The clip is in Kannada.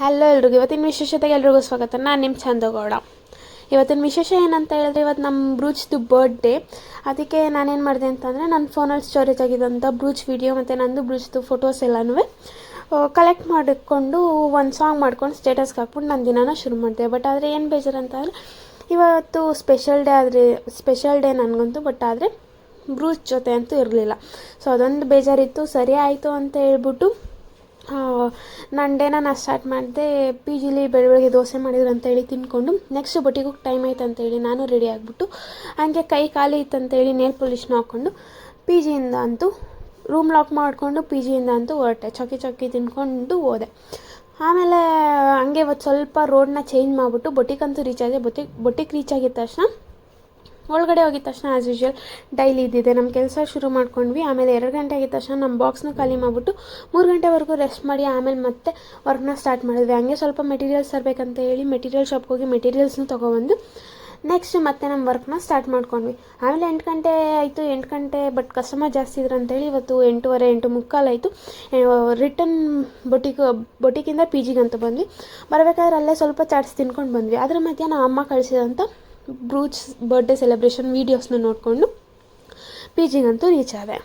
ಹಲೋ ಎಲ್ರಿಗೂ, ಇವತ್ತಿನ ವಿಶೇಷತೆಗೆ ಎಲ್ರಿಗೂ ಸ್ವಾಗತ. ನಾನು ನಿಮ್ಮ ಚಂದಗೌಡ. ಇವತ್ತಿನ ವಿಶೇಷ ಏನಂತ ಹೇಳಿದ್ರೆ, ಇವತ್ತು ನಮ್ಮ ಬ್ರೂಚ್ದು ಬರ್ಡೇ. ಅದಕ್ಕೆ ನಾನೇನು ಮಾಡಿದೆ ಅಂತಂದರೆ, ನನ್ನ ಫೋನಲ್ಲಿ ಸ್ಟೋರೇಜ್ ಆಗಿದ್ದಂಥ ಬ್ರೂಚ್ ವಿಡಿಯೋ ಮತ್ತು ನಂದು ಬ್ರೂಚ್ದು ಫೋಟೋಸ್ ಎಲ್ಲನೂ ಕಲೆಕ್ಟ್ ಮಾಡಿಕೊಂಡು ಒಂದು ಸಾಂಗ್ ಮಾಡ್ಕೊಂಡು ಸ್ಟೇಟಸ್ಗೆ ಹಾಕ್ಬಿಟ್ಟು ನನ್ನ ದಿನಾನ ಶುರು ಮಾಡಿದೆ. ಬಟ್ ಆದರೆ ಏನು ಬೇಜಾರು ಅಂತಂದರೆ, ಇವತ್ತು ಸ್ಪೆಷಲ್ ಡೇ ನನಗಂತೂ. ಬಟ್ ಆದರೆ ಬ್ರೂಚ್ ಜೊತೆ ಅಂತೂ ಇರಲಿಲ್ಲ. ಸೊ ಅದೊಂದು ಬೇಜಾರಿತ್ತು. ಸರಿ ಆಯಿತು ಅಂತ ಹೇಳ್ಬಿಟ್ಟು ನನ್ನ ಡೇನ ನಾನು ಸ್ಟಾರ್ಟ್ ಮಾಡಿದೆ. ಪಿ ಜಿಲಿ ಬೆಳಗ್ಗೆ ದೋಸೆ ಮಾಡಿದ್ರು ಅಂತೇಳಿ ತಿಂದ್ಕೊಂಡು ನೆಕ್ಸ್ಟ್ ಬೊಟ್ಟಿಗೆ ಟೈಮ್ ಆಯ್ತು ಅಂತೇಳಿ ನಾನು ರೆಡಿ ಆಗಿಬಿಟ್ಟು ಹಂಗೆ ಕೈ ಖಾಲಿ ಇತ್ತಂತೇಳಿ ನೇಲ್ ಪಾಲಿಷ್ನ ಹಾಕ್ಕೊಂಡು ಪಿ ಜಿಯಿಂದ ಅಂತೂ ರೂಮ್ ಲಾಕ್ ಮಾಡಿಕೊಂಡು ಪಿ ಜಿಯಿಂದ ಅಂತೂ ಹೊರಟೆ. ಚಕ್ಕಿ ತಿಂದ್ಕೊಂಡು ಹೋದೆ. ಆಮೇಲೆ ಹಂಗೆ ಇವತ್ತು ಸ್ವಲ್ಪ ರೋಡನ್ನ ಚೇಂಜ್ ಮಾಡಿಬಿಟ್ಟು ಬೊಟ್ಟಿಗಂತೂ ರೀಚ್ ಆಗಿದೆ. ಬೊಟ್ಟಿಗೆ ರೀಚ್ ಆಗಿದ ತಕ್ಷಣ ಒಳಗಡೆ ಹೋಗಿದ ತಕ್ಷಣ ಆ್ಯಸ್ ಯೂಶ್ವಲ್ ಡೈಲಿ ಇದ್ದಿದೆ ನಮ್ಮ ಕೆಲಸ ಶುರು ಮಾಡ್ಕೊಂಡ್ವಿ. ಆಮೇಲೆ 2 ಗಂಟೆ ಆಗಿದ ತಕ್ಷಣ ನಮ್ಮ ಬಾಕ್ಸ್ನ ಖಾಲಿ ಮಾಡಿಬಿಟ್ಟು 3 ಗಂಟೆವರೆಗೂ ರೆಸ್ಟ್ ಮಾಡಿ ಆಮೇಲೆ ಮತ್ತೆ ವರ್ಕ್ನ ಸ್ಟಾರ್ಟ್ ಮಾಡಿದ್ವಿ. ಹಂಗೆ ಸ್ವಲ್ಪ ಮೆಟೀರಿಯಲ್ಸ್ ತರಬೇಕಂತ ಹೇಳಿ ಮೆಟೀರಿಯಲ್ ಶಾಪ್ಗೆ ಹೋಗಿ ಮೆಟೀರಿಯಲ್ಸ್ನ ತೊಗೊಬಂದು ನೆಕ್ಸ್ಟ್ ಮತ್ತೆ ನಮ್ಮ ವರ್ಕ್ನ ಸ್ಟಾರ್ಟ್ ಮಾಡ್ಕೊಂಡ್ವಿ. ಆಮೇಲೆ 8 ಗಂಟೆ ಆಯಿತು. 8 ಗಂಟೆ ಬಟ್ ಕಸ್ಟಮರ್ ಜಾಸ್ತಿ ಇದ್ರು ಅಂತೇಳಿ ಇವತ್ತು 8:15 8:45 ಆಯಿತು. ರಿಟರ್ನ್ ಬೊಟಿಕಿಂದ ಪಿ ಜಿಗಂತೂ ಬಂದ್ವಿ. ಬರಬೇಕಾದ್ರೆ ಅಲ್ಲೇ ಸ್ವಲ್ಪ ಚಾಟ್ಸ್ ತಿನ್ಕೊಂಡು ಬಂದ್ವಿ. ಅದರ ಮಧ್ಯಾಹ್ನ ಅಮ್ಮ ಕಳಿಸಿದಂಥ ಬ್ರೂಚ್ ಬರ್ಡೇ ಸೆಲೆಬ್ರೇಷನ್ ವೀಡಿಯೋಸ್ನ ನೋಡಿಕೊಂಡು ಪಿ ಜಿಗಂತೂ ರೀಚ್ ಆದೆ.